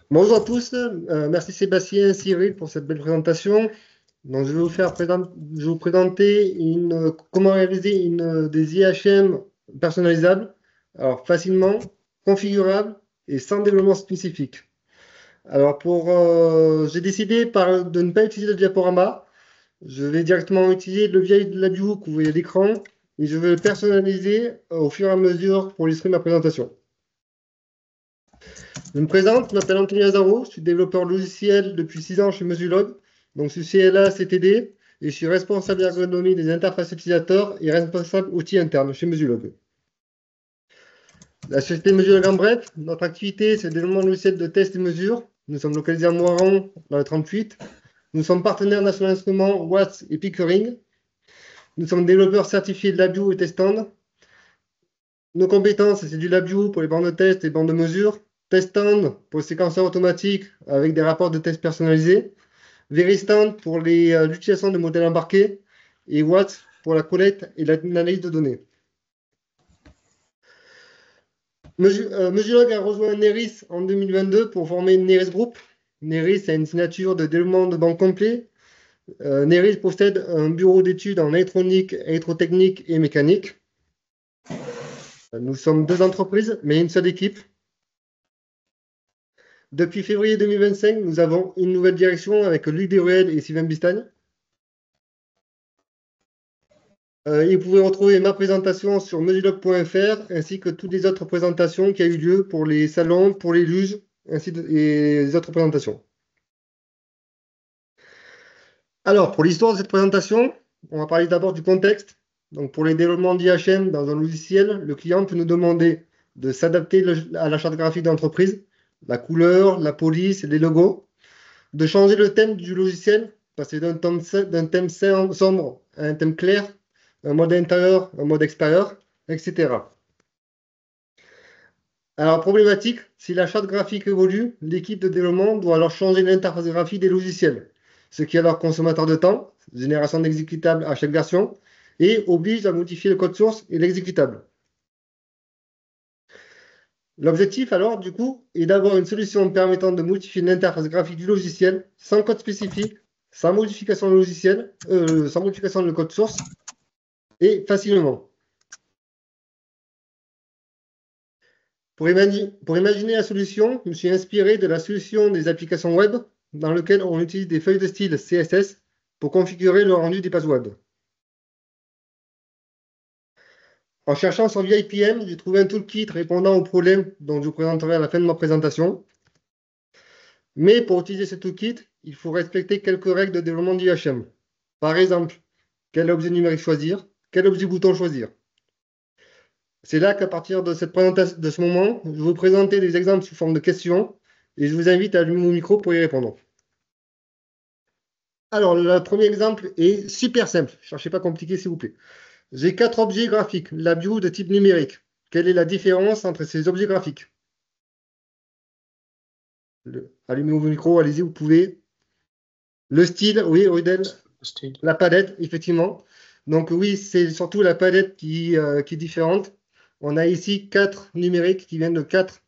Bonjour à tous, merci Sébastien, Cyril pour cette belle présentation. Donc, je vais vous présenter comment réaliser des IHM personnalisables, alors facilement, configurables et sans développement spécifique. J'ai décidé de ne pas utiliser le diaporama. Je vais directement utiliser le vieil de la view que vous voyez à l'écran et je vais le personnaliser au fur et à mesure pour illustrer ma présentation. Je me présente, je m'appelle Anthony Azaro, je suis développeur logiciel depuis 6 ans chez Mesulog. Donc, je suis CLA CTD et je suis responsable d'ergonomie des interfaces utilisateurs et responsable outils internes chez Mesulog. La société Mesulog en bref, notre activité, c'est le développement de logiciels de test et mesure. Nous sommes localisés à Moiran, dans le 38. Nous sommes partenaires National Instruments, Watts et Pickering. Nous sommes développeurs certifiés de LabVIEW et Testand. Nos compétences, c'est du LabVIEW pour les bandes de test et bandes de mesure, Testand pour les séquenceurs automatiques avec des rapports de test personnalisés, Veristand pour l'utilisation de modèles embarqués et Watts pour la collecte et l'analyse de données. Mesulog a rejoint Neris en 2022 pour former Neris Group. Neris a une signature de développement de banque complet. Neris possède un bureau d'études en électronique, électrotechnique et mécanique. Nous sommes deux entreprises, mais une seule équipe. Depuis février 2025, nous avons une nouvelle direction avec Luc Desruelles et Sylvain Bistagne. Et vous pouvez retrouver ma présentation sur mesulog.fr ainsi que toutes les autres présentations qui ont eu lieu pour les salons, pour les luges, et les autres présentations. Alors, pour l'histoire de cette présentation, on va parler d'abord du contexte. Donc, pour les développements d'IHM dans un logiciel, le client peut nous demander de s'adapter à la charte graphique d'entreprise, la couleur, la police, les logos, de changer le thème du logiciel, passer d'un thème sombre à un thème clair, un mode intérieur, un mode extérieur, etc. Alors, problématique, si la charte graphique évolue, l'équipe de développement doit alors changer l'interface graphique des logiciels, ce qui est alors consommateur de temps, génération d'exécutables à chaque version, et oblige à modifier le code source et l'exécutable. L'objectif, alors, du coup, est d'avoir une solution permettant de modifier l'interface graphique du logiciel sans code spécifique, sans modification de logiciel, sans modification de code source, et facilement. Pour imaginer la solution, je me suis inspiré de la solution des applications web dans lequel on utilise des feuilles de style CSS pour configurer le rendu des pages web. En cherchant sur VIPM, j'ai trouvé un toolkit répondant aux problèmes dont je vous présenterai à la fin de ma présentation. Mais pour utiliser ce toolkit, il faut respecter quelques règles de développement d'IHM. Par exemple, quel objet numérique choisir, quel objet bouton choisir. C'est là qu'à partir de cette présentation, de ce moment, je vais vous présenter des exemples sous forme de questions et je vous invite à allumer mon micro pour y répondre. Alors, le premier exemple est super simple. Ne cherchez pas compliqué, s'il vous plaît. J'ai 4 objets graphiques, la view de type numérique. Quelle est la différence entre ces objets graphiques? Allumez vos micros, allez-y, vous pouvez. Le style, oui, Rudel. Style. La palette, effectivement. Donc oui, c'est surtout la palette qui est différente. On a ici 4 numériques qui viennent de 4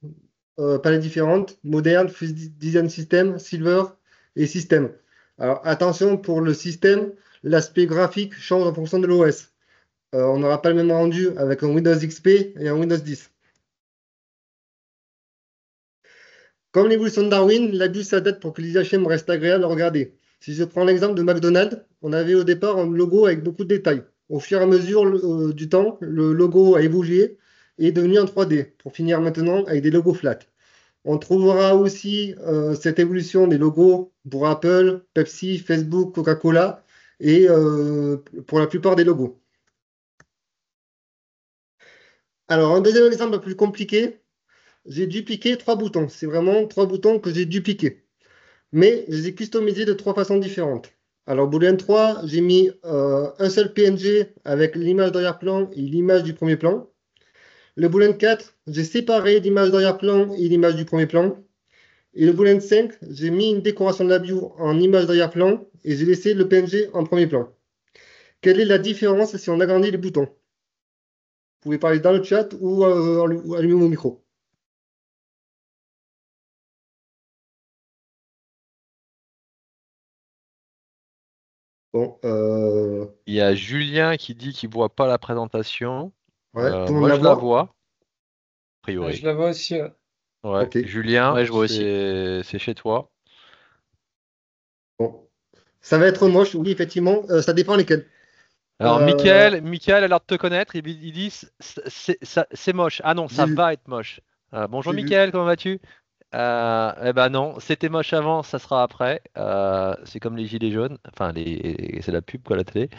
palettes différentes, moderne, Design System, Silver et System. Alors attention pour le système, l'aspect graphique change en fonction de l'OS. On n'aura pas le même rendu avec un Windows XP et un Windows 10. Comme l'évolution de Darwin, l'abus s'adapte pour que les IHM restent agréables à regarder. Si je prends l'exemple de McDonald's, on avait au départ un logo avec beaucoup de détails. Au fur et à mesure du temps, le logo a évolué et est devenu en 3D, pour finir maintenant avec des logos flat. On trouvera aussi cette évolution des logos pour Apple, Pepsi, Facebook, Coca-Cola et pour la plupart des logos. Alors, un deuxième exemple plus compliqué, j'ai dupliqué 3 boutons. C'est vraiment 3 boutons que j'ai dupliqués. Mais je les ai customisés de 3 façons différentes. Alors, Boolean 3, j'ai mis un seul PNG avec l'image d'arrière-plan et l'image du premier plan. Le Boolean 4, j'ai séparé l'image d'arrière-plan et l'image du premier plan. Et le Boolean 5, j'ai mis une décoration de la view en image d'arrière-plan et j'ai laissé le PNG en premier plan. Quelle est la différence si on agrandit les boutons? Vous pouvez parler dans le chat ou allumer mon micro. Bon, Il y a Julien qui dit qu'il voit pas la présentation. ouais, tout le monde Moi, la je la voit? vois, a Ah, priori. je la vois aussi. Ouais. Ouais, Ok, Julien, Ouais, je vois aussi. c'est chez toi. bon. Ça va être moche, oui, effectivement. Ça dépend lesquels. Alors, Euh, Michael a l'air de te connaître. Il dit c'est moche. Ah non, j'ai ça vu, va être moche. Bonjour j'ai vu. Michael, comment vas-tu? Eh ben non, c'était moche avant, ça sera après. C'est comme les gilets jaunes. Enfin, c'est la pub, quoi, la télé.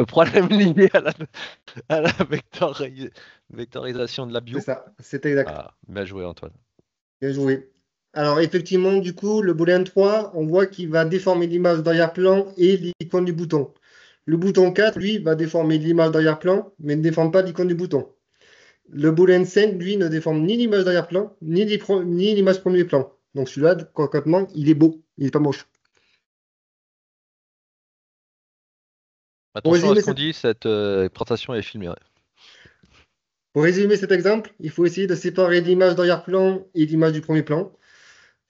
Problème lié à la vectorisation de la C'est bio. ça, c'est exact. Ah, bien joué, Antoine. Bien joué. Alors, effectivement, du coup, le boolean 3, on voit qu'il va déformer l'image d'arrière-plan et l'icône du bouton. Le bouton 4, lui, va déformer l'image d'arrière-plan, mais ne déforme pas l'icône du bouton. Le boolean 5, lui, ne déforme ni l'image d'arrière-plan, ni l'image premier plan. Donc celui-là, concrètement, il est beau, il n'est pas moche. Pour Attention à résumer, ce qu'on dit, cette présentation est filmée. Ouais. pour résumer cet exemple, il faut essayer de séparer l'image d'arrière-plan et l'image du premier plan.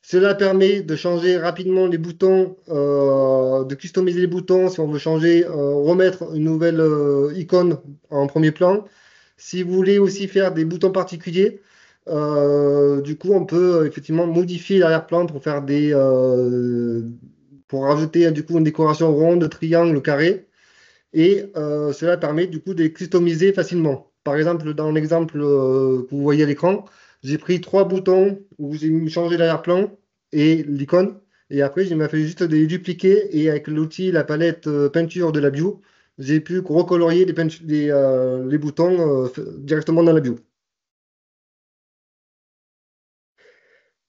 Cela permet de changer rapidement les boutons, de customiser les boutons si on veut changer, remettre une nouvelle icône en premier plan. Si vous voulez aussi faire des boutons particuliers, du coup, on peut effectivement modifier l'arrière-plan pour faire pour rajouter du coup une décoration ronde, triangle, carré. Et cela permet du coup de les customiser facilement. Par exemple, dans l'exemple que vous voyez à l'écran, j'ai pris trois boutons où j'ai changé l'arrière-plan et l'icône. Et après, il m'a fallu juste de les dupliquer. Et avec l'outil, la palette peinture de la bio, j'ai pu recolorier les boutons directement dans la bio.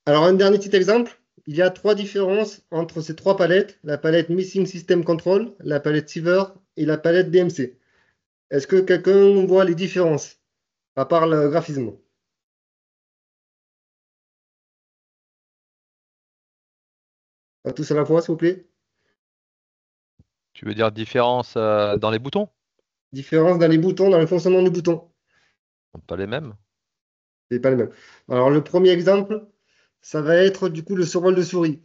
Alors, un dernier petit exemple. Il y a trois différences entre ces trois palettes. La palette Missing System Control, la palette Siver et la palette DMC. Est-ce que quelqu'un voit les différences, à part le graphisme? À tous à la fois, s'il vous plaît. Tu veux dire différence dans les boutons? Différence dans les boutons, dans le fonctionnement du bouton. Pas les mêmes. C'est pas le même. Alors, le premier exemple, ça va être du coup le survol de souris.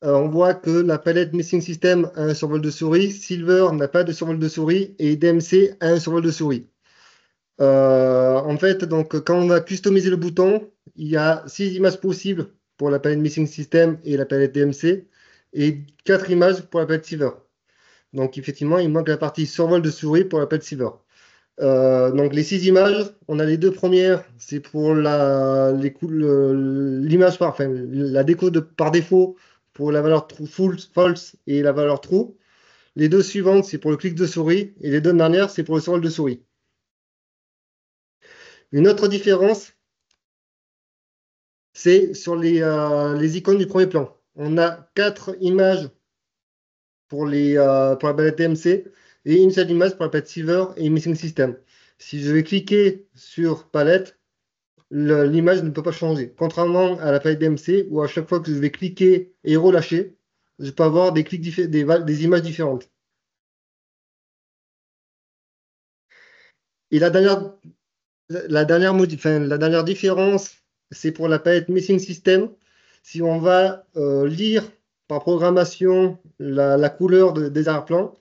On voit que la palette Missing System a un survol de souris, Silver n'a pas de survol de souris et DMC a un survol de souris. En fait, donc, quand on va customiser le bouton, il y a six images possibles pour la palette Missing System et la palette DMC et quatre images pour la palette Silver. Donc, effectivement, il manque la partie survol de souris pour la palette Silver. Donc, les six images, on a les deux premières, c'est pour l'image enfin, la déco par défaut pour la valeur true, false et la valeur true. Les deux suivantes, c'est pour le clic de souris et les deux dernières, c'est pour le survol de souris. Une autre différence, c'est sur les icônes du premier plan. On a quatre images pour la palette TMC et une seule image pour la palette Silver et Missing System. Si je vais cliquer sur palette, l'image ne peut pas changer. Contrairement à la palette DMC où à chaque fois que je vais cliquer et relâcher, je peux avoir des images différentes. Et la dernière différence, c'est pour la palette Missing System. Si on va lire par programmation la couleur des arrière-plans,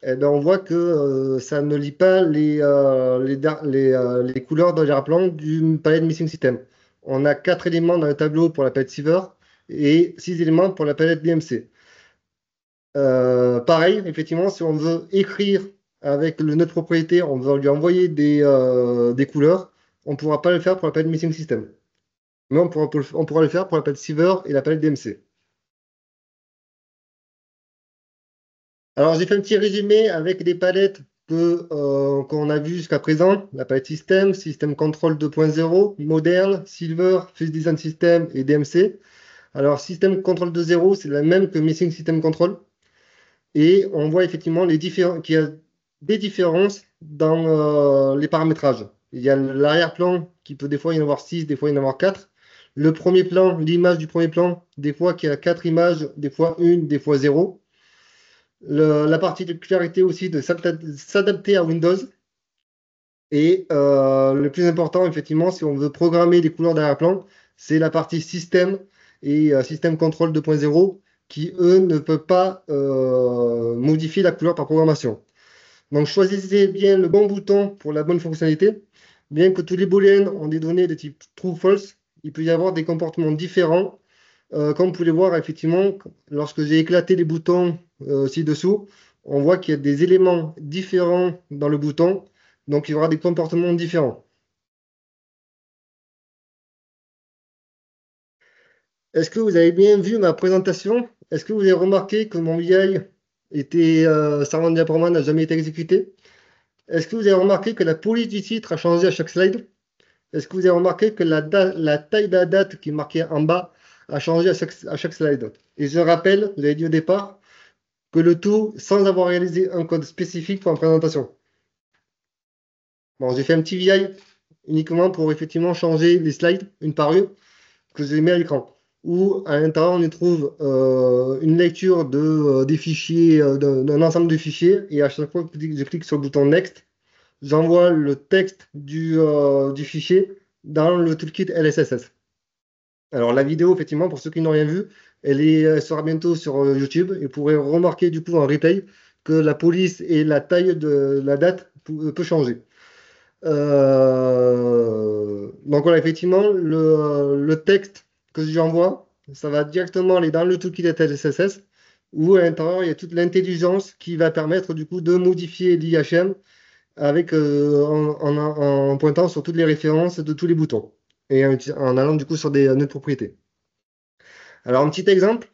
eh ben, on voit que ça ne lit pas les couleurs de l'arrière-plan du palette Missing System. On a quatre éléments dans le tableau pour la palette Silver et six éléments pour la palette DMC. Pareil, effectivement, si on veut écrire avec le nœud de propriété, on veut lui envoyer des couleurs, on ne pourra pas le faire pour la palette Missing System. Mais on pourra le faire pour la palette Silver et la palette DMC. Alors, j'ai fait un petit résumé avec des palettes qu'on a vues jusqu'à présent. La palette System, System Control 2.0, Modern, Silver, Fuse Design System et DMC. Alors, System Control 2.0, c'est la même que Missing System Control. Et on voit effectivement qu'il y a des différences dans les paramétrages. Il y a l'arrière-plan qui peut des fois y en avoir 6, des fois y en avoir 4. Le premier plan, l'image du premier plan, des fois qu'il y a 4 images, des fois une, des fois zéro. La particularité aussi de s'adapter à Windows. Et le plus important, effectivement, si on veut programmer des couleurs d'arrière-plan, c'est la partie système et système contrôle 2.0 qui, eux, ne peuvent pas modifier la couleur par programmation. Donc, choisissez bien le bon bouton pour la bonne fonctionnalité. Bien que tous les booléens ont des données de type true-false, il peut y avoir des comportements différents. Comme vous pouvez le voir, effectivement, lorsque j'ai éclaté les boutons ci-dessous, on voit qu'il y a des éléments différents dans le bouton. Donc, il y aura des comportements différents. Est-ce que vous avez bien vu ma présentation? Est-ce que vous avez remarqué que mon VI était servant diaporama n'a jamais été exécuté? Est-ce que vous avez remarqué que la police du titre a changé à chaque slide? Est-ce que vous avez remarqué que la taille de la date qui est marquée en bas a changé à chaque slide? Et je rappelle, vous avez dit au départ, que le tout sans avoir réalisé un code spécifique pour une présentation. Bon, j'ai fait un petit VI uniquement pour effectivement changer les slides une par une que je mets à l'écran. Où à l'intérieur, on y trouve une lecture des fichiers, d'un ensemble de fichiers. Et à chaque fois que je clique sur le bouton Next, j'envoie le texte du fichier dans le toolkit LSSS. Alors la vidéo, effectivement, pour ceux qui n'ont rien vu, elle sera bientôt sur YouTube et vous pourrez remarquer du coup en replay que la police et la taille de la date peut changer. Donc voilà, effectivement, le texte que j'envoie, ça va directement aller dans le toolkit LSSS où à l'intérieur, il y a toute l'intelligence qui va permettre du coup de modifier l'IHM avec, en pointant sur toutes les références de tous les boutons et en allant du coup sur des nœuds de propriété. Alors, un petit exemple,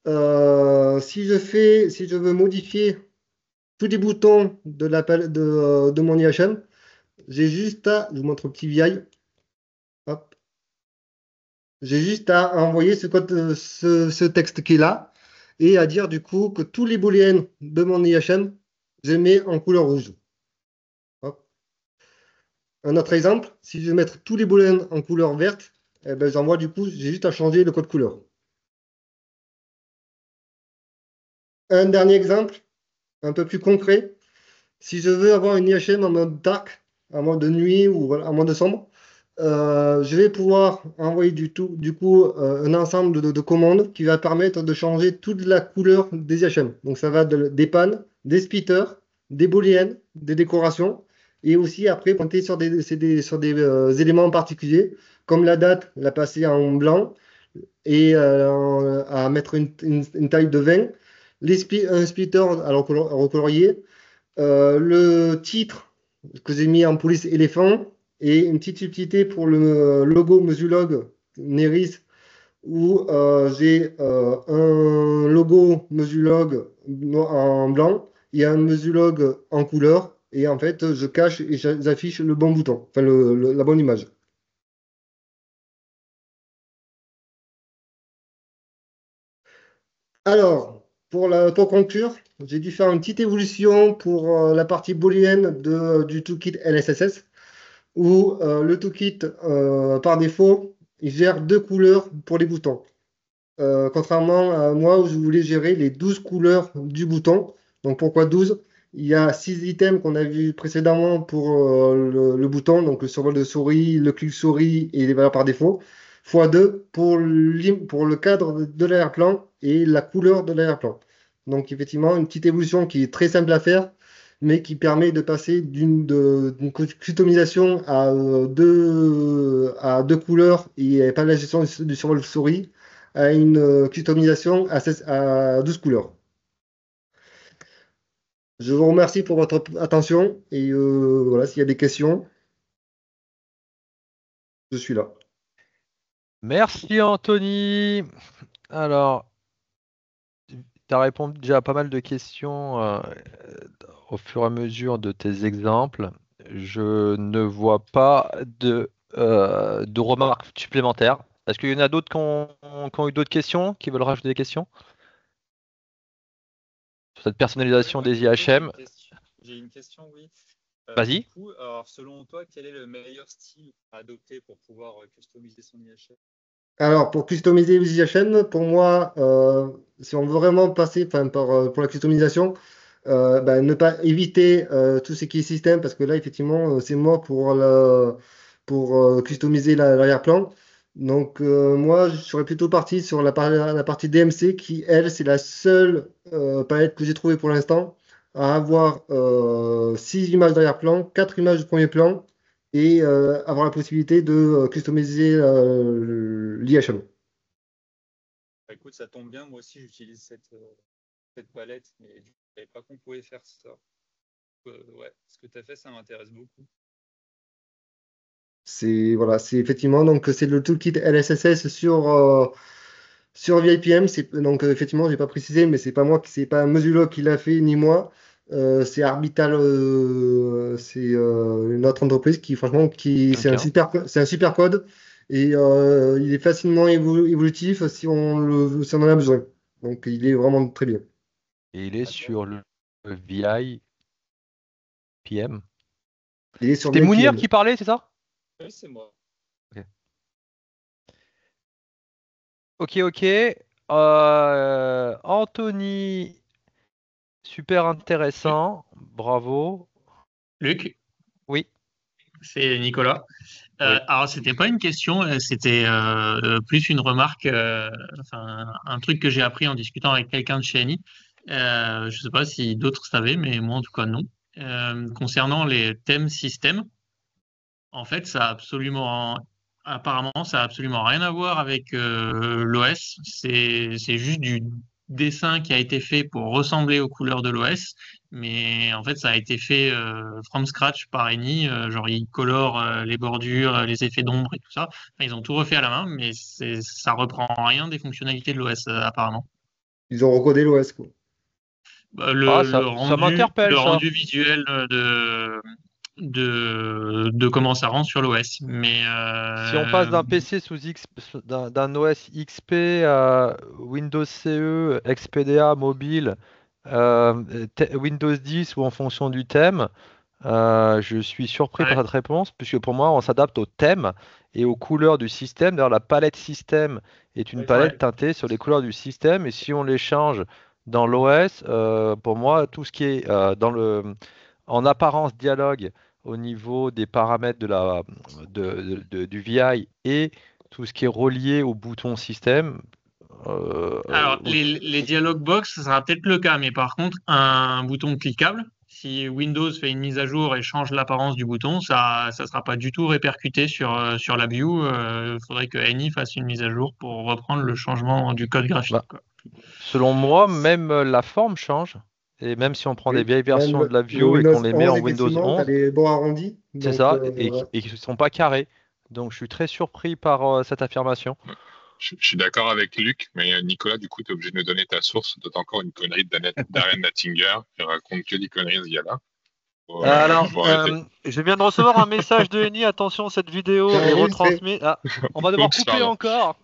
si je veux modifier tous les boutons de mon IHM, j'ai juste à, je vous montre un petit VI, hop, j'ai juste à envoyer ce texte qui est là et à dire du coup que tous les booléens de mon IHM, je mets en couleur rouge. Hop. Un autre exemple, si je veux mettre tous les booléens en couleur verte, eh ben, j'envoie du coup, j'ai juste à changer le code couleur. Un dernier exemple, un peu plus concret. Si je veux avoir une IHM en mode dark, en mode de nuit ou voilà, en mode sombre, je vais pouvoir envoyer du coup un ensemble de commandes qui va permettre de changer toute la couleur des IHM. Donc ça va des pannes, des splitters, des booléennes, des décorations, et aussi après pointer sur sur des éléments en particulier, comme la date, la passer en blanc et à mettre une taille de 20, un splitter à recolorier, le titre que j'ai mis en police éléphant et une petite subtilité pour le logo Mesulog Neris où j'ai un logo Mesulog en blanc et un Mesulog en couleur. Et en fait, je cache et j'affiche le bon bouton, enfin la bonne image. Alors, pour conclure, j'ai dû faire une petite évolution pour la partie booléenne du toolkit LSSS, où le toolkit, par défaut, il gère deux couleurs pour les boutons. Contrairement à moi, où je voulais gérer les 12 couleurs du bouton. Donc, pourquoi 12? Il y a 6 items qu'on a vu précédemment pour le bouton, donc le survol de souris, le clic souris et les valeurs par défaut, fois 2 pour le cadre de l'arrière-plan et la couleur de l'arrière-plan. Donc, effectivement, une petite évolution qui est très simple à faire, mais qui permet de passer d'une customisation à deux couleurs et pas la gestion du survol souris à une customisation à 12 couleurs. Je vous remercie pour votre attention et voilà, s'il y a des questions, je suis là. Merci Anthony. Alors, tu as répondu déjà à pas mal de questions au fur et à mesure de tes exemples. Je ne vois pas de remarques supplémentaires. Est-ce qu'il y en a d'autres qui ont eu d'autres questions, qui veulent rajouter des questions sur cette personnalisation des IHM? J'ai une question, oui. Vas-y. Du coup, alors, selon toi, quel est le meilleur style à adopter pour pouvoir customiser son IHM? Alors, pour customiser les IHM, pour moi, si on veut vraiment passer pour la customisation, ben, ne pas éviter tout ce qui est système, parce que là, effectivement, c'est mort pour customiser l'arrière-plan. Donc, moi, je serais plutôt parti sur la partie DMC qui, elle, c'est la seule palette que j'ai trouvée pour l'instant à avoir 6 images d'arrière-plan, 4 images de premier plan et avoir la possibilité de customiser l'IHM. Bah, écoute, ça tombe bien, moi aussi j'utilise cette palette, mais je ne savais pas qu'on pouvait faire ça. Ouais, ce que tu as fait, ça m'intéresse beaucoup. C'est voilà, c'est effectivement donc c'est le toolkit LSSS sur VIPM. Donc effectivement, j'ai pas précisé, mais c'est pas moi, c'est pas Mesulo qui l'a fait ni moi. C'est Arbital, c'est une autre entreprise qui franchement Ok. c'est un super code et il est facilement évolutif si on en a besoin. Donc il est vraiment très bien. Et il est sur le VI PM. Il est sur C'était Mounir VIPM. qui parlait, c'est ça? Oui, c'est moi. Ok, ok. Ok. Anthony, super intéressant. Bravo. Luc, Oui, c'est Nicolas. oui. Alors, c'était pas une question, c'était plus une remarque, enfin, un truc que j'ai appris en discutant avec quelqu'un de chez Annie. Je sais pas si d'autres savaient, mais moi en tout cas non. Concernant les thèmes système, en fait, apparemment, ça a absolument rien à voir avec l'OS. C'est juste du dessin qui a été fait pour ressembler aux couleurs de l'OS, mais en fait, ça a été fait from scratch par Eni. Genre, ils colorent les bordures, les effets d'ombre et tout ça. Enfin, ils ont tout refait à la main, mais ça reprend rien des fonctionnalités de l'OS apparemment. Ils ont recodé l'OS, quoi. Bah, Ah, ça le m'interpelle ça. rendu visuel de comment ça rend sur l'OS. Mais Si on passe d'un PC d'un OS XP à Windows CE, XPDA mobile, Windows 10 ou en fonction du thème, je suis surpris par ouais, cette réponse, puisque pour moi, on s'adapte au thème et aux couleurs du système. D'ailleurs, la palette système est une palette ouais. teintée sur les couleurs du système, et si on les change dans l'OS, pour moi, tout ce qui est en apparence dialogue au niveau des paramètres du VI et tout ce qui est relié au bouton système, Alors, les dialog box, ça sera peut-être le cas, mais par contre, un bouton cliquable, si Windows fait une mise à jour et change l'apparence du bouton, ça sera pas du tout répercuté sur la view. Il faudrait que Annie fasse une mise à jour pour reprendre le changement du code graphique, bah, quoi. selon moi, même la forme change. Et même si on prend des Oui, vieilles même versions de la le View et Windows qu'on les met 11, en Windows effectivement, tu as 11, les bords arrondis. c'est Donc, ça, voilà. et qui ne sont pas carrés. Donc je suis très surpris par cette affirmation. Ouais. Je suis d'accord avec Luc, mais Nicolas, du coup, tu es obligé de me donner ta source. D'autant encore une connerie d'Ariane Nattinger. Je raconte que des conneries ce gars-là. Alors, Faut arrêter. je viens de recevoir un message de Eni. Attention, cette vidéo C'est est enregistré. retransmise. Ah, on va devoir Oups, couper pardon. encore.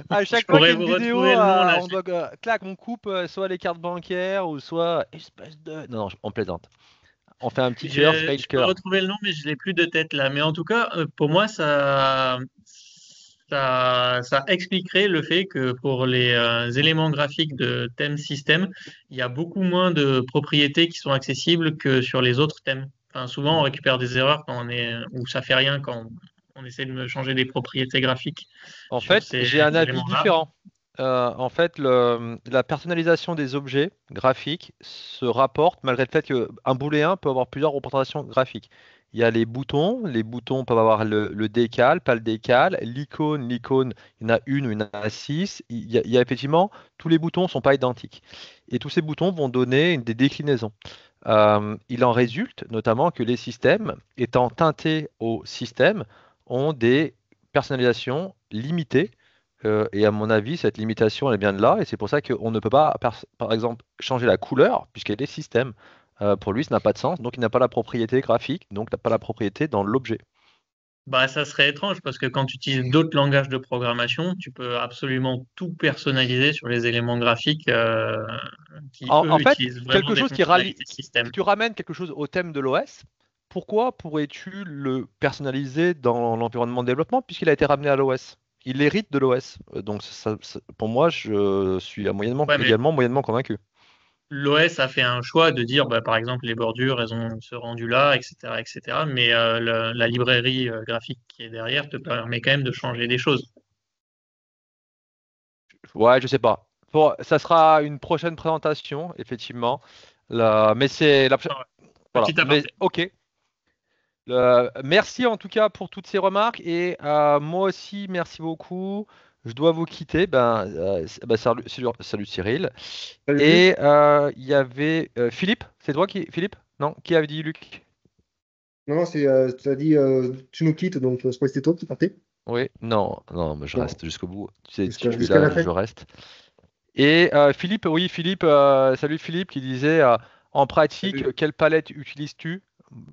À Je chaque fois qu'il y pourrais a une vous vidéo, retrouver le nom là. on doit clac, on coupe soit les cartes bancaires ou soit espèce de. Non, non, on plaisante. On fait un petit cœur, smile Je peux cœur. retrouver le nom, mais je l'ai plus de tête là. Mais en tout cas, pour moi, ça expliquerait le fait que pour les éléments graphiques de thème système, il y a beaucoup moins de propriétés qui sont accessibles que sur les autres thèmes. Enfin, souvent, on récupère des erreurs quand ou ça fait rien quand on essaie de changer des propriétés graphiques En sur fait, ces j'ai un avis éléments-là. différent. En fait, la personnalisation des objets graphiques se rapporte malgré le fait qu'un booléen peut avoir plusieurs représentations graphiques. Il y a les boutons peuvent avoir le décal, pas le décal, l'icône, il y en a une ou il y en a six. Il y a effectivement, tous les boutons ne sont pas identiques. Et tous ces boutons vont donner des déclinaisons. Il en résulte notamment que les systèmes, étant teintés au système, ont des personnalisations limitées. Et à mon avis, cette limitation, elle vient de là. Et c'est pour ça qu'on ne peut pas, par exemple, changer la couleur, puisqu'elle est système. Pour lui, ça n'a pas de sens. Donc, il n'a pas la propriété graphique, donc il n'a pas la propriété dans l'objet. Bah, ça serait étrange parce que quand tu utilises d'autres langages de programmation, tu peux absolument tout personnaliser sur les éléments graphiques qui, En eux, fait, utilisent vraiment quelque des chose fonctionnalités système. si tu ramènes quelque chose au thème de l'OS, pourquoi pourrais-tu le personnaliser dans l'environnement de développement puisqu'il a été ramené à l'OS? Il hérite de l'OS. Donc, pour moi, je suis Ouais, mais également moyennement convaincu. l'OS a fait un choix de dire, par exemple, les bordures, elles ont ce rendu-là, etc., etc. Mais la librairie graphique qui est derrière te permet quand même de changer des choses. Ouais, je sais pas. Ça sera une prochaine présentation, effectivement. Mais c'est la. Ah ouais. Voilà. Petit Mais aparté. ok. Merci en tout cas pour toutes ces remarques et moi aussi merci beaucoup. Je dois vous quitter. Salut Cyril. Salut, Luc. Et il y avait Philippe. C'est toi qui Philippe? Non, qui avait dit Luc? Non, non, tu as dit tu nous quittes, donc je crois que c'était toi qui partais. Oui. Non, non, mais je Non, reste jusqu'au bout. Si tu es jusqu'à là, la fin. je reste. Et Philippe, oui Philippe. Salut Philippe qui disait en pratique Salut. quelle palette utilises-tu?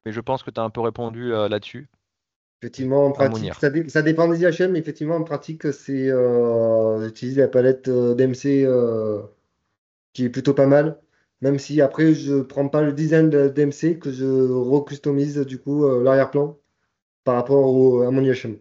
Mais je pense que tu as un peu répondu là-dessus. Effectivement, en À pratique, Mounir. ça dépend des IHM, mais effectivement, en pratique, c'est j'utilise la palette d'MC qui est plutôt pas mal. Même si après, je prends pas le design d'MC, que je recustomise du coup l'arrière-plan par rapport à mon IHM.